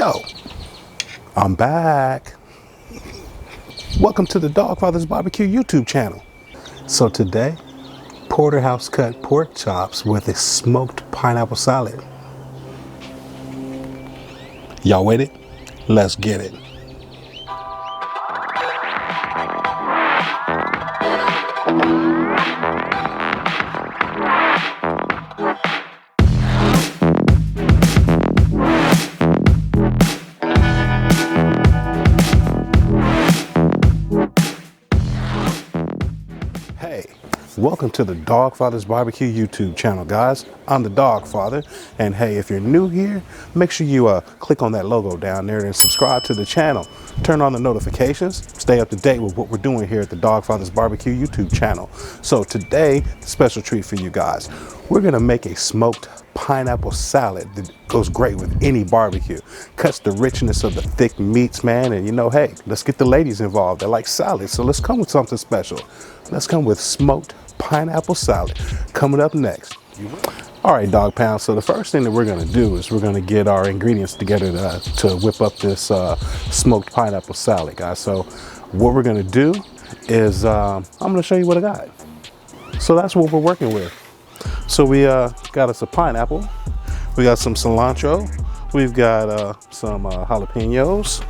Yo, I'm back. Welcome to the Dogfather's Barbecue YouTube channel. So today, Porterhouse cut pork chops with a smoked pineapple salad. Y'all with it? Let's get it. Welcome to the Dogfather's Barbecue YouTube channel, guys. I'm the Dogfather, and hey, if you're new here, make sure you click on that logo down there and subscribe to the channel. Turn on the notifications, stay up to date with what we're doing here at the Dogfather's Barbecue YouTube channel. So today, special treat for you guys. We're gonna make a smoked pineapple salad that goes great with any barbecue. Cuts the richness of the thick meats, man, and you know, hey, let's get the ladies involved. They like salads, so let's come with something special. Let's come with smoked pineapple salad coming up next. All right, dog pound, so the first thing that we're going to do is we're going to get our ingredients together to whip up this smoked pineapple salad, guys. So what we're going to do is I'm going to show you what I got. So that's what we're working with. So we got us a pineapple, we got some cilantro, we've got some jalapenos,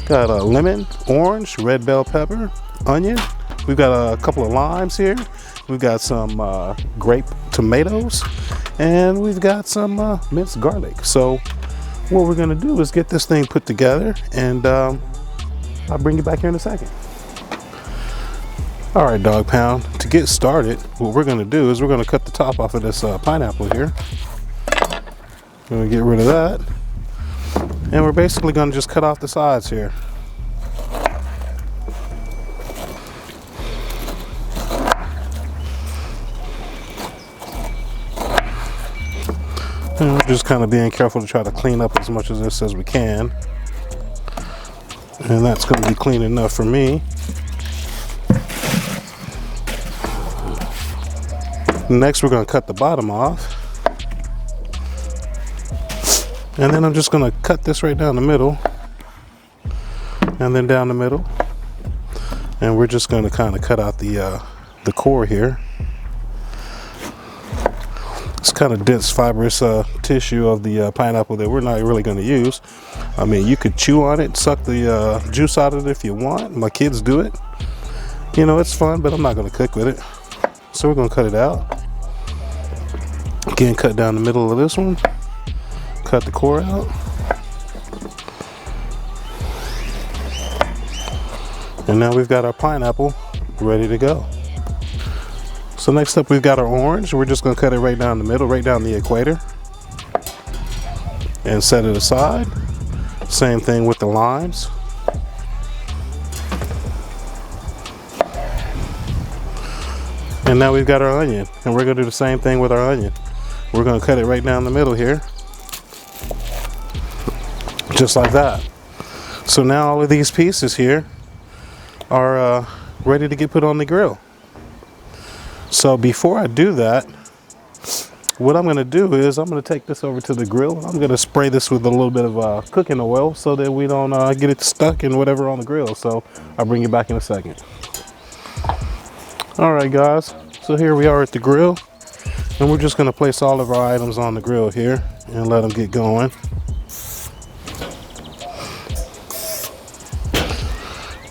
got a lemon, orange, red bell pepper, onion. We've got a couple of limes here. We've got some grape tomatoes, and we've got some minced garlic. So what we're gonna do is get this thing put together, and I'll bring you back here in a second. All right, dog pound, to get started, what we're gonna do is we're gonna cut the top off of this pineapple here. We're gonna get rid of that. And we're basically gonna just cut off the sides here. And we're just kind of being careful to try to clean up as much of this as we can. And that's going to be clean enough for me. Next, we're going to cut the bottom off. And then I'm just going to cut this right down the middle. And then down the middle. And we're just going to kind of cut out the core here. It's kind of dense, fibrous tissue of the pineapple that we're not really going to use. I mean, you could chew on it, suck the juice out of it if you want. My kids do it. You know, it's fun, but I'm not going to cook with it. So we're going to cut it out. Again, cut down the middle of this one. Cut the core out. And now we've got our pineapple ready to go. So next up, we've got our orange. We're just going to cut it right down the middle, right down the equator, and set it aside. Same thing with the limes. And now we've got our onion, and we're going to do the same thing with our onion. We're going to cut it right down the middle here, just like that. So now all of these pieces here are ready to get put on the grill. So before I do that, what I'm going to do is I'm going to take this over to the grill, and I'm going to spray this with a little bit of cooking oil so that we don't get it stuck in whatever on the grill. So I'll bring you back in a second. All right, guys, so here we are at the grill, and we're just going to place all of our items on the grill here and let them get going.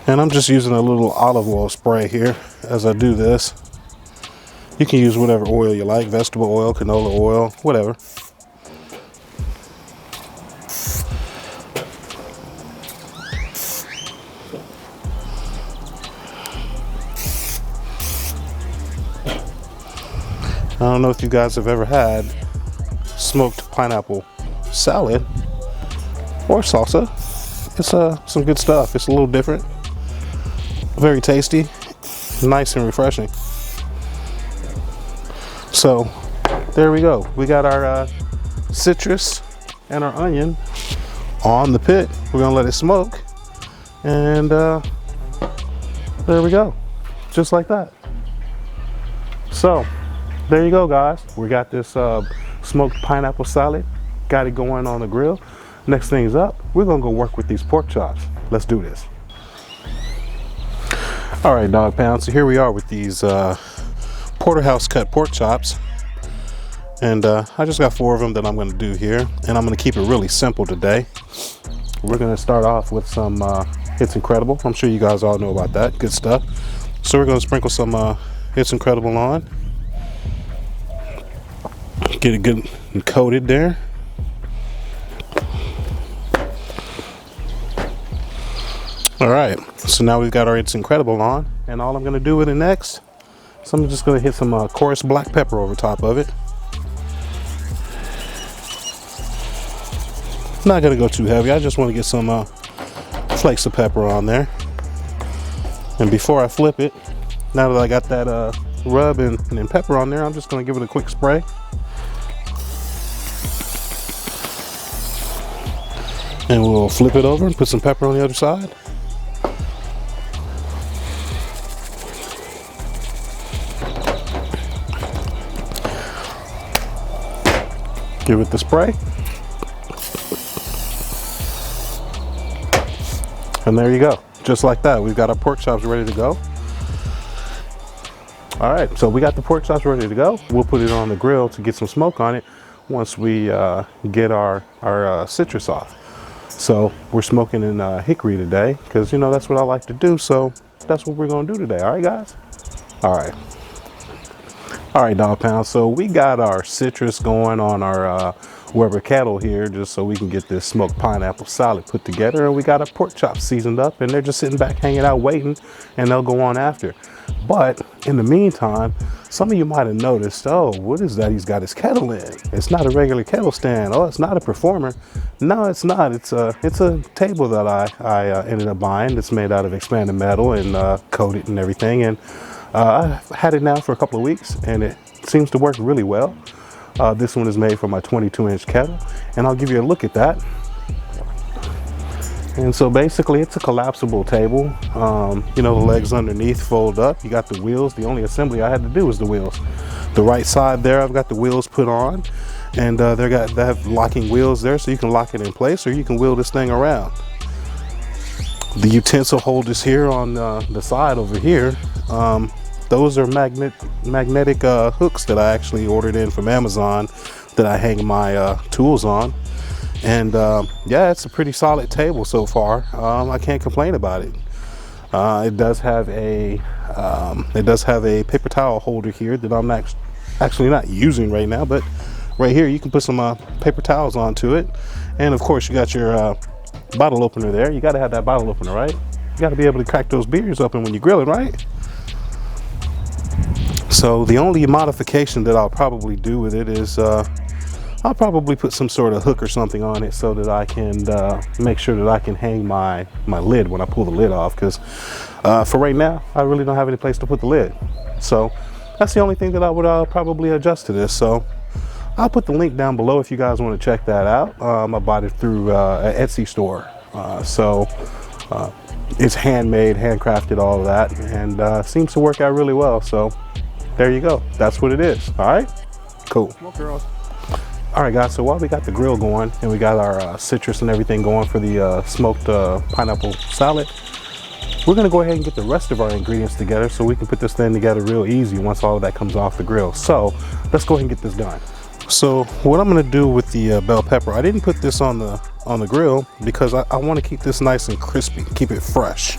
And I'm just using a little olive oil spray here as I do this. You can use whatever oil you like, vegetable oil, canola oil, whatever. I don't know if you guys have ever had smoked pineapple salad or salsa. It's some good stuff. It's a little different, very tasty, nice and refreshing. So there we go. We got our citrus and our onion on the pit. We're gonna let it smoke, and there we go, just like that. So there you go, guys. We got this smoked pineapple salad, got it going on the grill. next things up, we're gonna go work with these pork chops. Let's do this. All right, dog pound, so here we are with these Porterhouse cut pork chops. And I just got 4 of them that I'm gonna do here. And I'm gonna keep it really simple today. We're gonna start off with some It's Incredible. I'm sure you guys all know about that, good stuff. So we're gonna sprinkle some It's Incredible on. Get it good and coated there. All right, so now we've got our It's Incredible on, and all I'm gonna do with it next, so I'm just gonna hit some coarse black pepper over top of it. Not gonna go too heavy, I just wanna get some flakes of pepper on there. And before I flip it, now that I got that rub and pepper on there, I'm just gonna give it a quick spray. And we'll flip it over and put some pepper on the other side. Give it the spray. And there you go. Just like that, we've got our pork chops ready to go. All right, so we got the pork chops ready to go. We'll put it on the grill to get some smoke on it once we get our citrus off. So we're smoking in hickory today because, you know, that's what I like to do. So that's what we're gonna do today. All right, guys? All right. All right, dog pound. So we got our citrus going on our Weber kettle here just so we can get this smoked pineapple salad put together. And we got our pork chops seasoned up and they're just sitting back hanging out waiting, and they'll go on after. But in the meantime, some of you might have noticed, oh, what is that he's got his kettle in? It's not a regular kettle stand. Oh, it's not a performer. No, it's not. It's a table that I ended up buying. It's made out of expanded metal and coated and everything. And I've had it now for a couple of weeks and it seems to work really well. This one is made from my 22-inch kettle, and I'll give you a look at that. And so basically it's a collapsible table. You know, the legs underneath fold up. You got the wheels. The only assembly I had to do was the wheels. The right side there, I've got the wheels put on, and they have locking wheels there, so you can lock it in place or you can wheel this thing around. The utensil holders here on the side over here, those are magnetic hooks that I actually ordered in from Amazon that I hang my tools on. And yeah, it's a pretty solid table so far. I can't complain about it. It does have a paper towel holder here that I'm actually not using right now, but right here you can put some paper towels onto it. And of course you got your bottle opener there. You got to have that bottle opener, right? You got to be able to crack those beers open when you're grilling, right? So the only modification that I'll probably do with it is I'll probably put some sort of hook or something on it so that I can make sure that I can hang my lid when I pull the lid off, because for right now I really don't have any place to put the lid. So that's the only thing that I would probably adjust to this. So I'll put the link down below if you guys want to check that out. I bought it through an Etsy store. It's handmade, handcrafted, all of that, and seems to work out really well. So there you go. That's what it is. All right, cool. All right, guys, so while we got the grill going and we got our citrus and everything going for the smoked pineapple salad, we're gonna go ahead and get the rest of our ingredients together so we can put this thing together real easy once all of that comes off the grill. So let's go ahead and get this done. So what I'm gonna do with the bell pepper, I didn't put this on the grill because I wanna keep this nice and crispy, keep it fresh,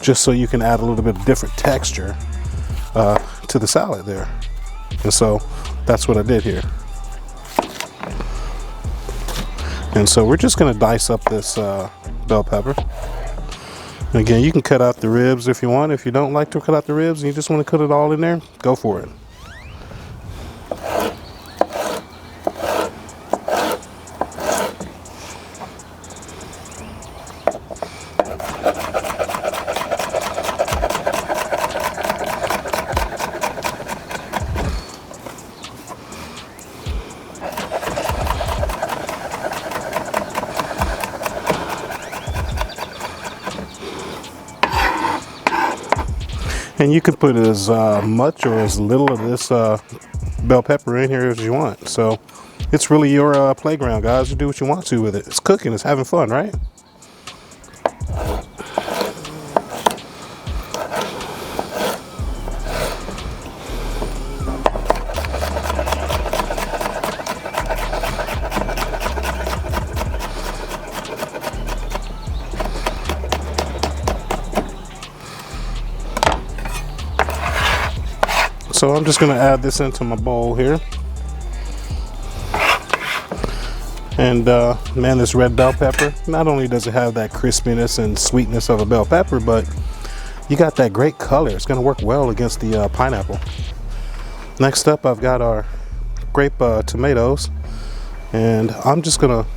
just so you can add a little bit of different texture to the salad there. And so that's what I did here. And so we're just gonna dice up this bell pepper. And again, you can cut out the ribs if you want. If you don't like to cut out the ribs and you just want to cut it all in there, go for it. And you can put as much or as little of this bell pepper in here as you want. So It's really your playground, guys. You do what you want to with it. It's cooking. It's having fun, right? So I'm just going to add this into my bowl here. And man, this red bell pepper, not only does it have that crispiness and sweetness of a bell pepper, but you got that great color. It's going to work well against the pineapple. Next up, I've got our grape tomatoes. And I'm just going to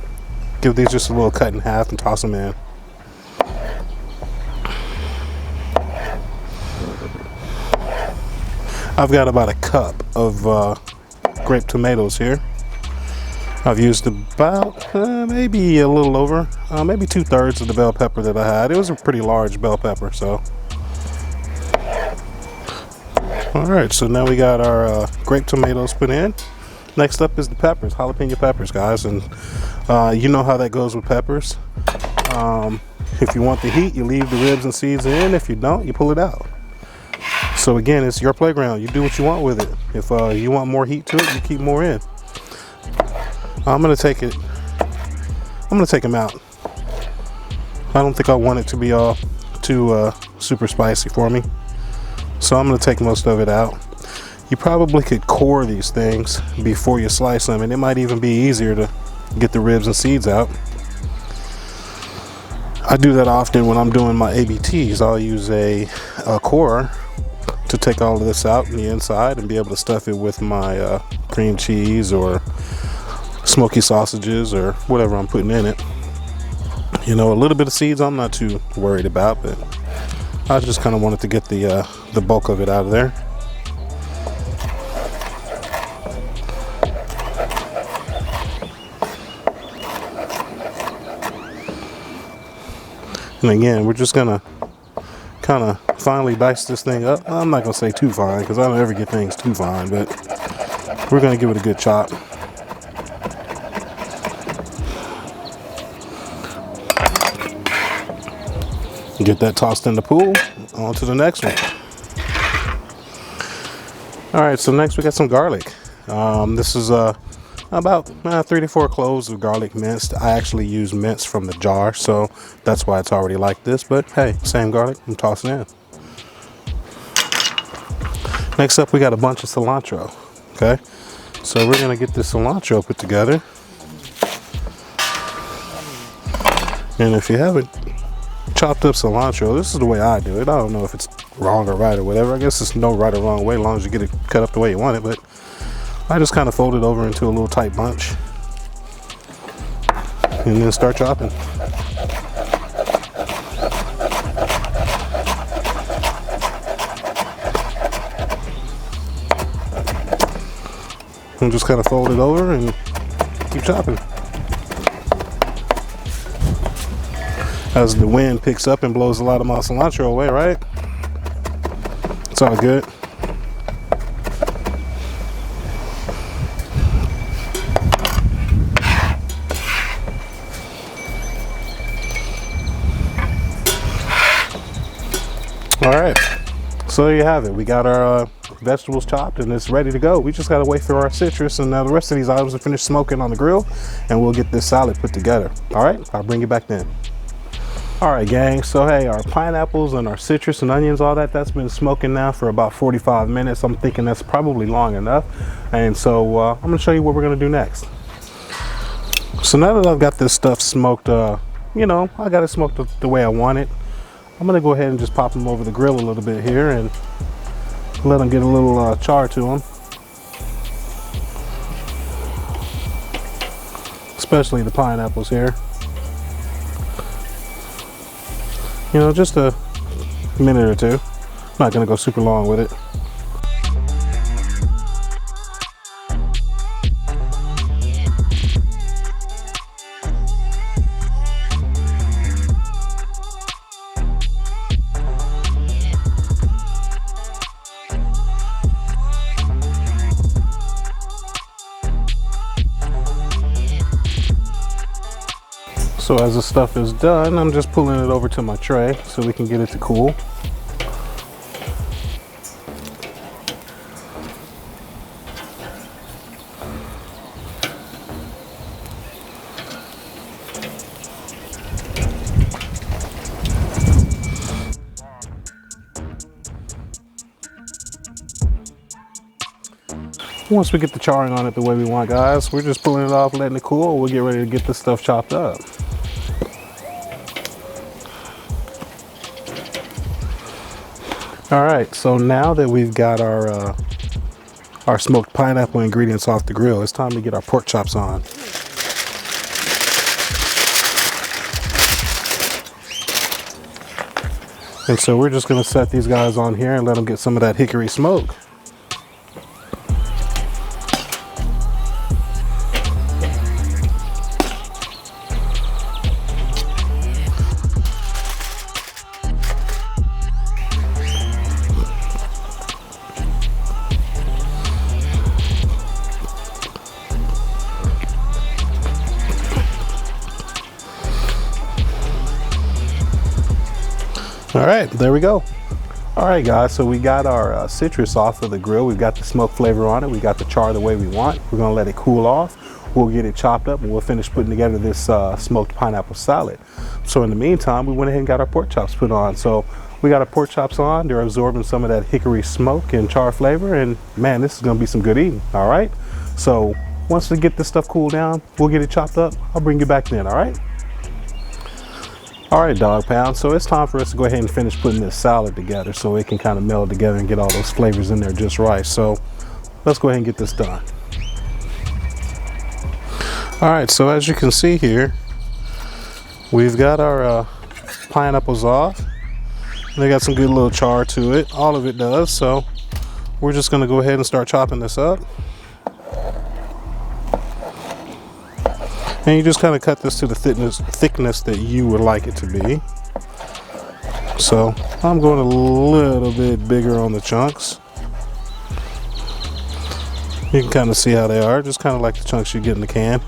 give these just a little cut in half and toss them in. I've got about a cup of grape tomatoes here. I've used about maybe a little over, maybe 2/3 of the bell pepper that I had. It was a pretty large bell pepper, so. All right, so now we got our grape tomatoes put in. Next up is the peppers, jalapeno peppers, guys, and you know how that goes with peppers. If you want the heat, you leave the ribs and seeds in. If you don't, you pull it out. So again, it's your playground. You do what you want with it. If you want more heat to it, you keep more in. I'm gonna take them out. I don't think I want it to be all too super spicy for me. So I'm gonna take most of it out. You probably could core these things before you slice them, and it might even be easier to get the ribs and seeds out. I do that often when I'm doing my ABTs. I'll use a core to take all of this out in the inside and be able to stuff it with my cream cheese or smoky sausages or whatever I'm putting in it. You know, a little bit of seeds I'm not too worried about, but I just kind of wanted to get the bulk of it out of there. And again, we're just gonna kind of finely dice this thing up. I'm not gonna say too fine because I don't ever get things too fine, but we're gonna give it a good chop. Get that tossed in the pool. On to the next one. All right, so next we got some garlic. This is about 3 to 4 cloves of garlic minced. I actually use mince from the jar, so that's why it's already like this. But hey, same garlic, I'm tossing in. Next up, we got a bunch of cilantro. Okay, so we're gonna get this cilantro put together. And if you haven't chopped up cilantro, this is the way I do it. I don't know if it's wrong or right or whatever. I guess there's no right or wrong way as long as you get it cut up the way you want it, but I just kind of fold it over into a little tight bunch and then start chopping. And just kind of fold it over and keep chopping. As the wind picks up and blows a lot of my cilantro away, right? It's all good. All right, so there you have it. We got our vegetables chopped and it's ready to go. We just gotta wait for our citrus, and now the rest of these items are finished smoking on the grill, and we'll get this salad put together. All right, I'll bring you back then. All right, gang, so hey, our pineapples and our citrus and onions, all that's been smoking now for about 45 minutes. I'm thinking that's probably long enough. And so I'm gonna show you what we're gonna do next. So now that I've got this stuff smoked, you know, I got it smoked the way I want it, I'm gonna go ahead and just pop them over the grill a little bit here and let them get a little char to them. Especially the pineapples here. You know, just a minute or two. I'm not gonna go super long with it. So as the stuff is done, I'm just pulling it over to my tray so we can get it to cool. Once we get the charring on it the way we want, guys, we're just pulling it off, letting it cool. We'll get ready to get this stuff chopped up. All right, so now that we've got our smoked pineapple ingredients off the grill, it's time to get our pork chops on. And so we're just gonna set these guys on here and let them get some of that hickory smoke. All right, there we go. All right, guys, so we got our citrus off of the grill. We've got the smoke flavor on it. We got the char the way we want. We're gonna let it cool off. We'll get it chopped up and we'll finish putting together this smoked pineapple salad. So in the meantime, we went ahead and got our pork chops put on. So we got our pork chops on. They're absorbing some of that hickory smoke and char flavor. And man, this is gonna be some good eating, all right? So once we get this stuff cooled down, we'll get it chopped up. I'll bring you back then, all right? All right, dog pound, so it's time for us to go ahead and finish putting this salad together so it can kind of meld together and get all those flavors in there just right. So let's go ahead and get this done. All right, so as you can see here, we've got our pineapples off. They got some good little char to it. All of it does, so we're just gonna go ahead and start chopping this up. And you just kind of cut this to the thickness that you would like it to be. So I'm going a little bit bigger on the chunks. You can kind of see how they are, just kind of like the chunks you get in the can.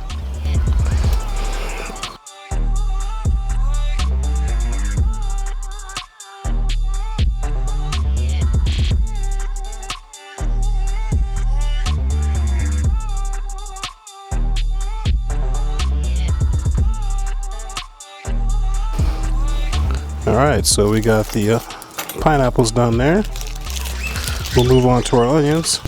All right, so we got the pineapples done there. We'll move on to our onions.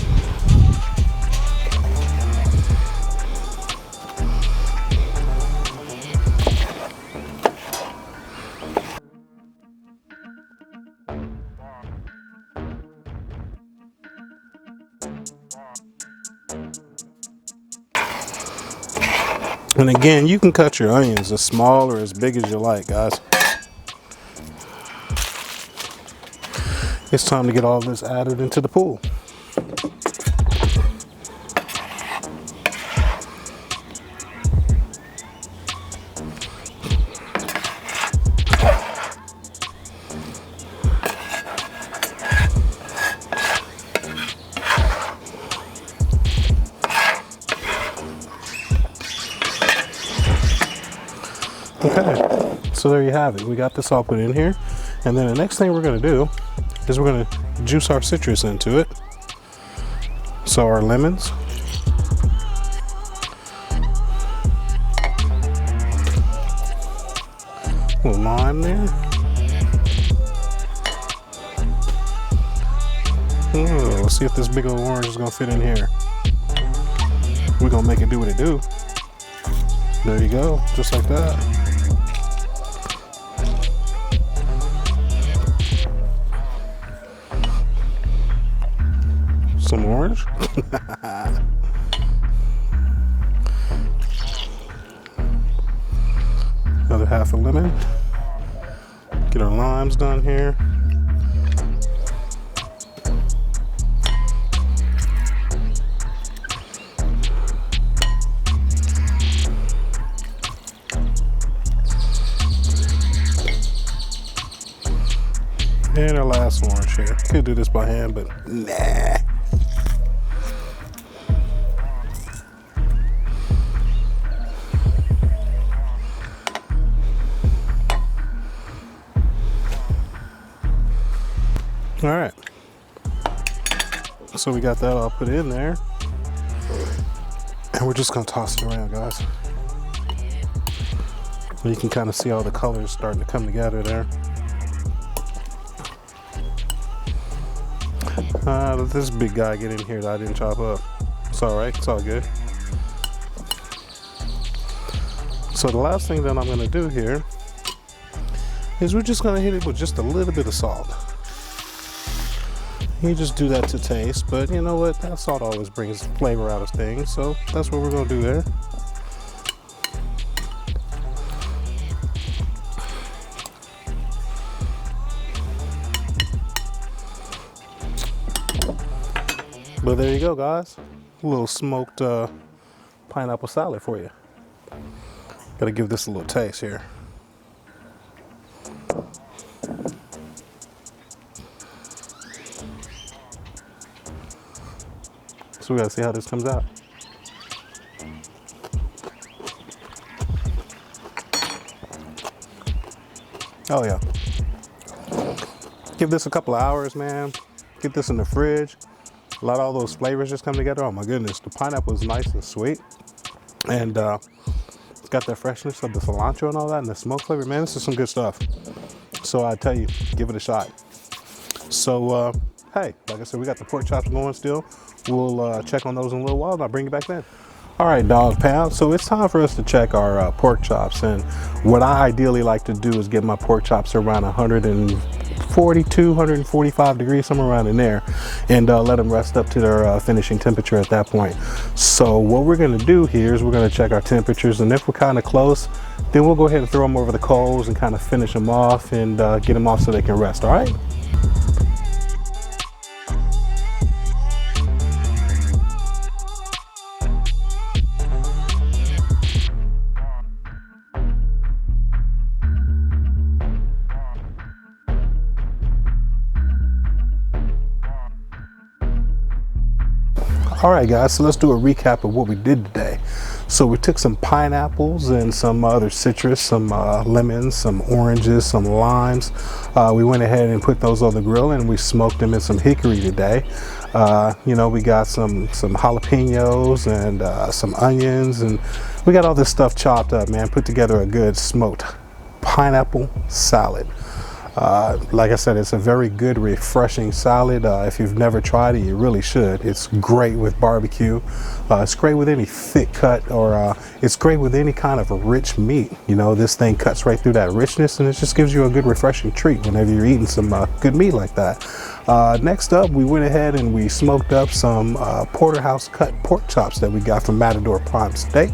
And again, you can cut your onions as small or as big as you like, guys. It's time to get all this added into the pool. Okay, so there you have it. We got this all put in here. And then the next thing we're gonna do is we're gonna juice our citrus into it. So our lemons. A little lime there. Oh, let's see if this big old orange is gonna fit in here. We're gonna make it do what it do. There you go, just like that. Some orange. Another half a lemon. Get our limes done here. And our last orange here. Could do this by hand, but nah. All right. So we got that all put in there. And we're just gonna toss it around, guys. You can kind of see all the colors starting to come together there. Let this big guy get in here that I didn't chop up. It's all right, it's all good. So the last thing that I'm gonna do here is we're just gonna hit it with just a little bit of salt. You just do that to taste, but you know what? That salt always brings flavor out of things, so that's what we're gonna do there. But there you go, guys. A little smoked pineapple salad for you. Gotta give this a little taste here. So we gotta see how this comes out. Oh yeah. Give this a couple of hours, man. Get this in the fridge. Let all those flavors just come together. Oh my goodness, the pineapple is nice and sweet. And it's got that freshness of the cilantro and all that and the smoke flavor. Man, this is some good stuff. So I tell you, give it a shot. So, hey, like I said, we got the pork chops going still. We'll check on those in a little while and I'll bring you back then. All right, dog pound. So it's time for us to check our pork chops. And what I ideally like to do is get my pork chops around 142, 145 degrees, somewhere around in there, and let them rest up to their finishing temperature at that point. So what we're gonna do here is we're gonna check our temperatures, and if we're kind of close, then we'll go ahead and throw them over the coals and kind of finish them off and get them off so they can rest, all right? All right, guys, so let's do a recap of what we did today. So we took some pineapples and some other citrus, some lemons, some oranges, some limes. We went ahead and put those on the grill and we smoked them in some hickory today. You know, we got some jalapenos and some onions, and we got all this stuff chopped up, man. Put together a good smoked pineapple salad. Like I said, it's a very good, refreshing salad. If you've never tried it, you really should. It's great with barbecue. It's great with any thick cut, or it's great with any kind of a rich meat. You know, this thing cuts right through that richness, and it just gives you a good, refreshing treat whenever you're eating some good meat like that. Next up, we went ahead and we smoked up some Porterhouse cut pork chops that we got from Matador Prime Steak,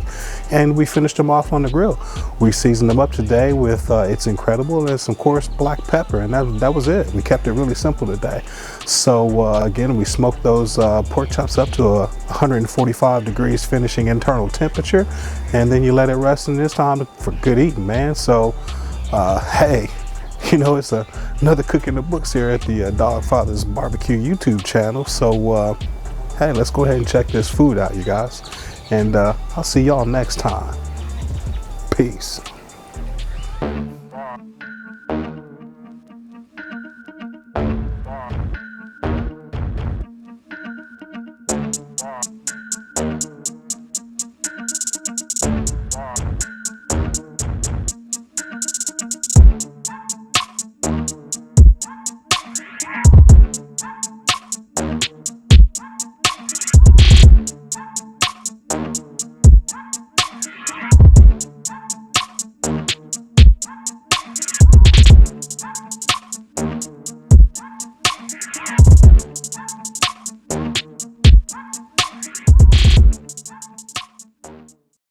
and we finished them off on the grill. We seasoned them up today with It's Incredible and some coarse black pepper, and that was it. We kept it really simple today. So again, we smoked those pork chops up to 145 degrees finishing internal temperature, and then you let it rest, and it's time for good eating, man. So hey, you know, it's another cook in the books here at the Dog Father's Barbecue YouTube channel. So hey, let's go ahead and check this food out, you guys, and I'll see y'all next time. Peace.